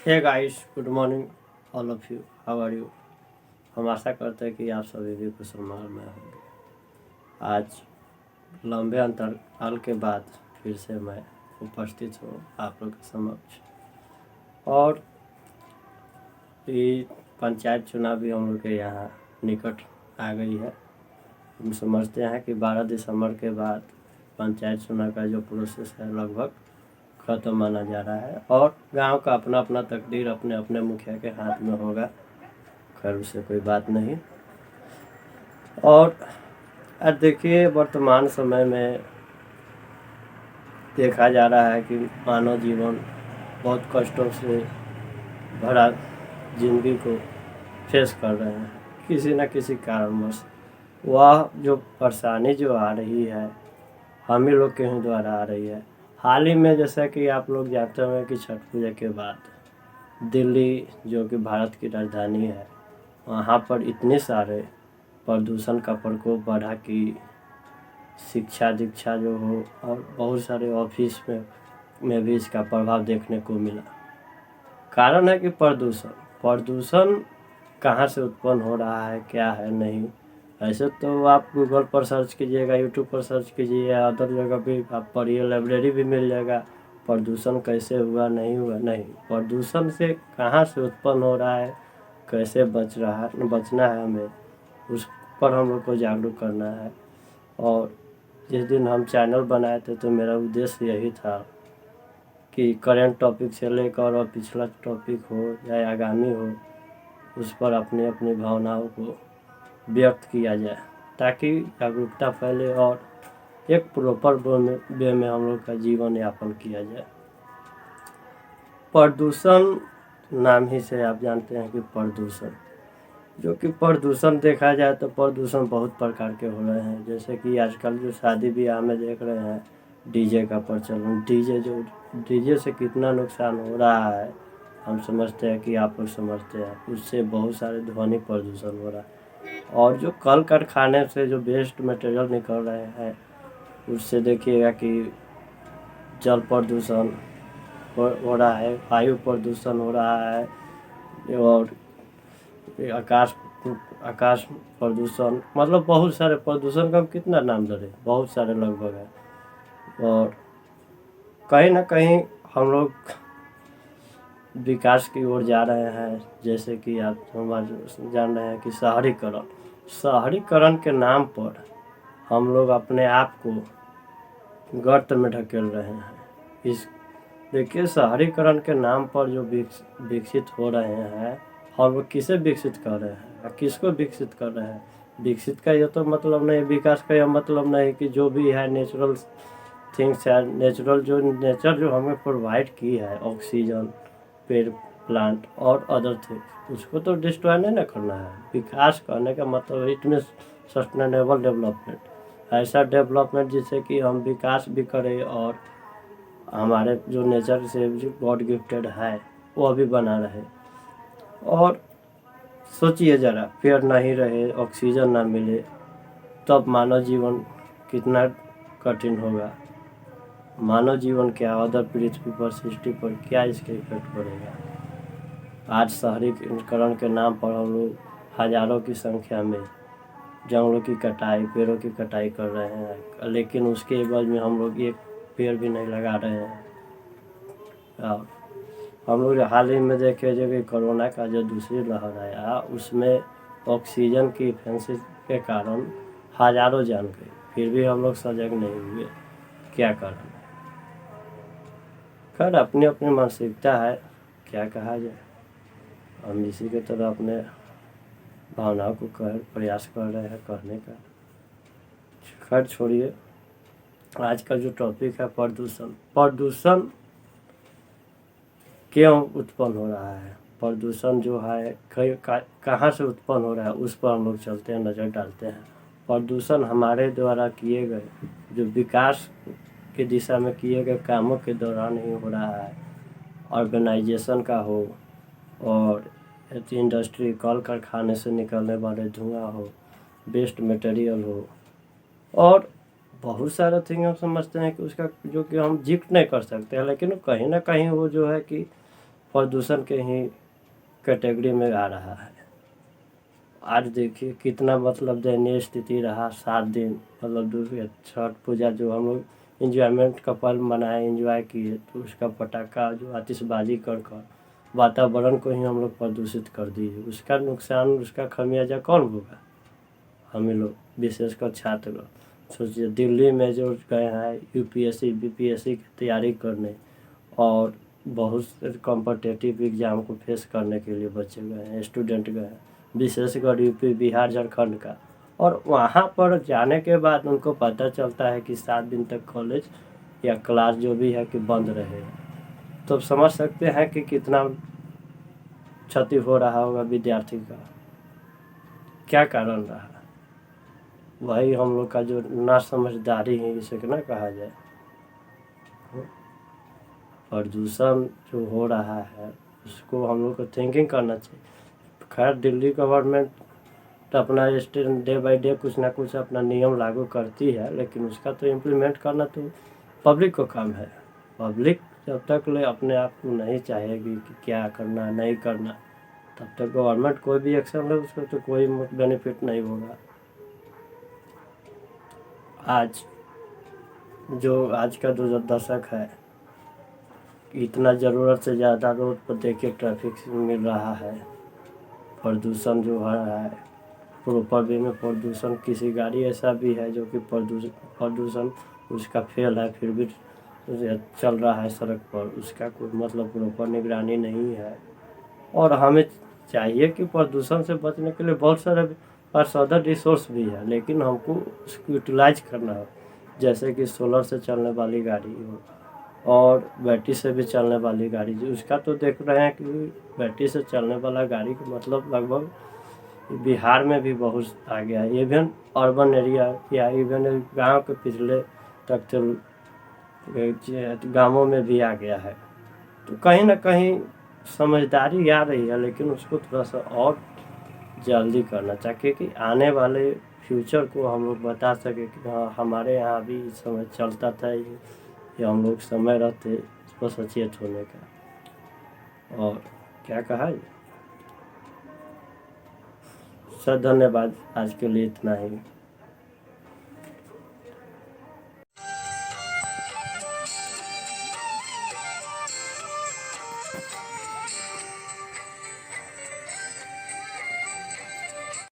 Hey guys, good morning all of you. How are you? हम आशा करते हैं कि आप सभी भी कुशल मंगल में होंगे। आज लंबे अंतराल के बाद फिर से मैं उपस्थित हूँ आप लोग के समक्ष। और ये पंचायत चुनाव भी हम लोग के यहाँ निकट आ गई है। हम समझते हैं कि 12 दिसंबर के बाद पंचायत चुनाव का जो प्रोसेस है लगभग ख़त्म माना जा रहा है और गांव का अपना अपना तकदीर अपने अपने मुखिया के हाथ में होगा। खैर उससे कोई बात नहीं। और आज देखिए, वर्तमान समय में देखा जा रहा है कि मानव जीवन बहुत कष्टों से भरा जिंदगी को फेस कर रहे हैं। किसी न किसी कारणवश वह जो परेशानी जो आ रही है हम ही लोग के ही द्वारा आ रही है। हाल ही में जैसा कि आप लोग जानते होंगे कि छठ पूजा के बाद दिल्ली जो कि भारत की राजधानी है, वहाँ पर इतने सारे प्रदूषण का प्रकोप बढ़ा कि शिक्षा दीक्षा जो हो और बहुत सारे ऑफिस में भी इसका प्रभाव देखने को मिला। कारण है कि प्रदूषण कहाँ से उत्पन्न हो रहा है, क्या है, नहीं। ऐसे तो आप गूगल पर सर्च कीजिएगा, यूट्यूब पर सर्च कीजिए, अदर जगह भी आप पढ़िए, लाइब्रेरी भी मिल जाएगा। प्रदूषण कैसे हुआ, नहीं हुआ, नहीं। प्रदूषण से कहाँ से उत्पन्न हो रहा है, कैसे बचना है हमें, उस पर हम लोग को जागरूक करना है। और जिस दिन हम चैनल बनाए थे तो मेरा उद्देश्य यही था कि करंट टॉपिक से लेकर और पिछला टॉपिक हो या आगामी हो, उस पर अपनी अपनी भावनाओं को व्यक्त किया जाए ताकि जागरूकता फैले और एक प्रॉपर वे में हम लोग का जीवन यापन किया जाए। प्रदूषण नाम ही से आप जानते हैं कि प्रदूषण देखा जाए तो प्रदूषण बहुत प्रकार के हो रहे हैं। जैसे कि आजकल जो शादी ब्याह में देख रहे हैं डीजे का प्रचलन, डीजे से कितना नुकसान हो रहा है हम समझते हैं कि आप लोग समझते हैं। उससे बहुत सारे ध्वनि प्रदूषण हो रहा है। और जो कल कारखाने से जो वेस्ट मटेरियल निकल रहे हैं उससे देखिएगा कि जल प्रदूषण हो रहा है, वायु प्रदूषण हो रहा है और आकाश प्रदूषण, मतलब बहुत सारे प्रदूषण का हम कितना नाम ले रहे, बहुत सारे लगभग है। और कहीं ना कहीं हम लोग विकास की ओर जा रहे हैं। जैसे कि आप जान रहे हैं कि शहरीकरण के नाम पर हम लोग अपने आप को गर्त में ढकेल रहे हैं। इस देखिए, शहरीकरण के नाम पर जो विकसित हो रहे हैं, हम लोग किसे विकसित कर रहे हैं, किसको विकसित कर रहे हैं। विकसित का ये तो मतलब नहीं, विकास का यह मतलब नहीं कि जो भी है नेचुरल थिंग्स है, नेचर जो हमें प्रोवाइड की है, ऑक्सीजन, पेड़, प्लांट और अदर थिंग्स, उसको तो डिस्ट्रॉय नहीं ना करना है। विकास करने का मतलब इट मीन्स सस्टेनेबल डेवलपमेंट, ऐसा डेवलपमेंट जिससे कि हम विकास भी करें और हमारे जो नेचर से गॉड गिफ्टेड है वो भी बना रहे। और सोचिए ज़रा, पेड़ नहीं रहे, ऑक्सीजन ना मिले, तब मानव जीवन कितना कठिन होगा। मानव जीवन क्या, अदर पृथ्वी पर, सृष्टि पर क्या इसका इफेक्ट पड़ेगा। आज शहरीकरण के नाम पर हम लोग हज़ारों की संख्या में जंगलों की कटाई, पेड़ों की कटाई कर रहे हैं, लेकिन उसके एवज में हम लोग एक पेड़ भी नहीं लगा रहे हैं। हम लोग हाल ही में देखे जो कि कोरोना का जो दूसरी लहर आया, उसमें ऑक्सीजन की एफिशिएंसी के कारण हज़ारों जान गए, फिर भी हम लोग सजग नहीं हुए। क्या कारण? खैर अपनी अपनी मानसिकता है, क्या कहा जाए। हम इसी के तरह अपने भावनाओं को प्रयास कर रहे हैं कहने का। खैर छोड़िए, आज का जो टॉपिक है प्रदूषण क्यों उत्पन्न हो रहा है, प्रदूषण जो है कहाँ से उत्पन्न हो रहा है, उस पर हम लोग चलते हैं, नज़र डालते हैं। प्रदूषण हमारे द्वारा किए गए जो विकास की दिशा में किए गए कामों के दौरान ही हो रहा है। ऑर्गेनाइजेशन का हो और इंडस्ट्री, कल कारखाने से निकलने वाले धुआं हो, वेस्ट मटेरियल हो, और बहुत सारे थिंग हम समझते हैं कि उसका जो कि हम जिक्र नहीं कर सकते हैं, लेकिन कहीं ना कहीं वो जो है कि प्रदूषण के ही कैटेगरी में आ रहा है। आज देखिए कितना मतलब दयनीय स्थिति रहा। 7 दिन मतलब दूसरी छठ पूजा जो हम लोग इंजॉयमेंट का पर्व मनाए, इंजॉय किए, तो उसका पटाखा जो आतिशबाजी कर वातावरण को ही हम लोग प्रदूषित कर दिए। उसका नुकसान, उसका खमियाजा कौन भोगा? हम ही लोग, विशेषकर छात्र लोग। सोचिए दिल्ली में जो गए हैं यूपीएससी बीपीएससी की तैयारी करने और बहुत से कॉम्पिटिटिव एग्ज़ाम को फेस करने के लिए बच्चे गए हैं, स्टूडेंट गए हैं, विशेषकर यूपी बिहार झारखंड का। और वहाँ पर जाने के बाद उनको पता चलता है कि 7 दिन तक कॉलेज या क्लास जो भी है कि बंद रहे। तो समझ सकते हैं कि कितना क्षति हो रहा होगा विद्यार्थी का। क्या कारण रहा? वही हम लोग का जो ना समझदारी है, इसे ना कहा जाए। प्रदूषण जो हो रहा है उसको हम लोग को थिंकिंग करना चाहिए। खैर दिल्ली गवर्नमेंट तो अपना डे बाय डे कुछ ना कुछ अपना नियम लागू करती है, लेकिन उसका तो इम्प्लीमेंट करना तो पब्लिक को काम है। पब्लिक जब तक ले अपने आप को नहीं चाहेगी कि क्या करना नहीं करना, तब तक गवर्नमेंट कोई भी एक्शन ले उसको तो कोई बेनिफिट नहीं होगा। आज का जो दशक है, इतना ज़रूरत से ज़्यादा रोड पर देखिए ट्रैफिक मिल रहा है। प्रदूषण जो हो रहा है, प्रॉपर वे में प्रदूषण, किसी गाड़ी ऐसा भी है जो कि प्रदूषण उसका फेल है फिर भी चल रहा है सड़क पर, उसका कोई मतलब प्रॉपर निगरानी नहीं है। और हमें चाहिए कि प्रदूषण से बचने के लिए बहुत सारे पास अदर रिसोर्स भी है, लेकिन हमको उसको यूटिलाइज करना है। जैसे कि सोलर से चलने वाली गाड़ी हो और बैटरी से भी चलने वाली गाड़ी, जो उसका तो देख रहे हैं कि बैटरी से चलने वाला गाड़ी का मतलब लगभग बिहार में भी बहुत आ गया है। इवन अर्बन एरिया या इवन गांव के पिछले तक तो गांवों में भी आ गया है। तो कहीं ना कहीं समझदारी आ रही है, लेकिन उसको थोड़ा सा और जल्दी करना चाहिए कि आने वाले फ्यूचर को हम लोग बता सके कि हाँ हमारे यहाँ भी समय चलता था ये हम लोग समय रहते इसको सचेत होने का। और क्या कहा सर, धन्यवाद, आज के लिए इतना ही।